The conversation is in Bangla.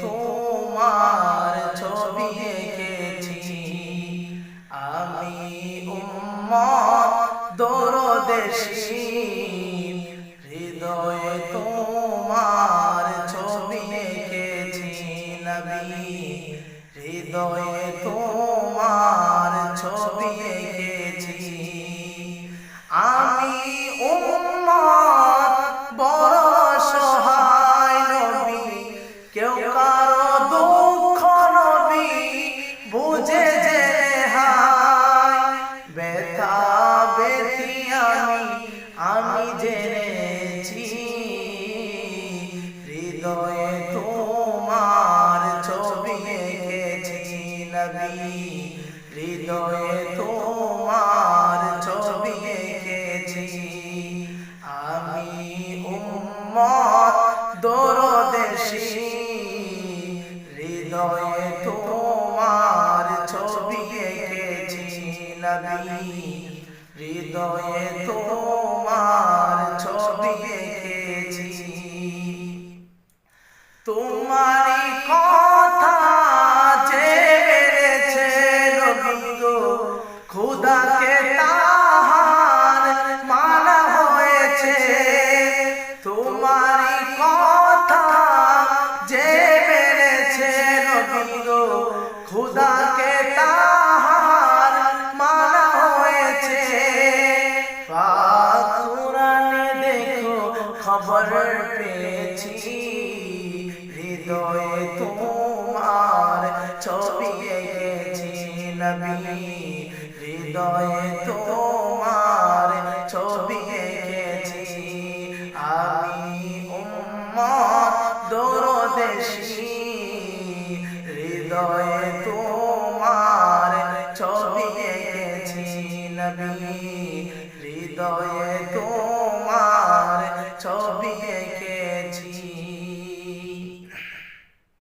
তোমার ছবি এঁকেছি আমি উম্মত দরদেশী হৃদয়ে তোমার ছবি এঁকেছি নবী হৃদয়ে তোমার ছবি এঁকেছি আমি উম্মত বড় সহায় নবী কেউ কারো দুঃখ নবী বুঝে যে হায় ব্যথা ব্যথি আমি জেনেছি হৃদয়ে তোমার ছবি এঁকেছি নবী হৃদয়ে তোমার ছবি এঁকেছি আমি উম্মত দরদেশী হৃদয়ে তোমার ছবি এঁকেছি নবী হৃদয়ে তোমার ছবি এঁকেছি তোমারই কথা যে বেড়েছে নবী গো খোদাকে তাহার মানা হয়েছে তোমারই কথা যে বেড়েছে নবী গো খোদাকে তাহার মানা হয়েছে পাক কুরআনে দেখো খবর পেয়েছি হৃদয়ে তোমার ছবি এঁকেছি নবী হৃদয়ে তোমার ছবি এঁকেছি আমি উম্মত দরদেশী হৃদয়ে তোমার ছবি এঁকেছি নবী হৃদয়ে তোমার ছবি এঁকেছি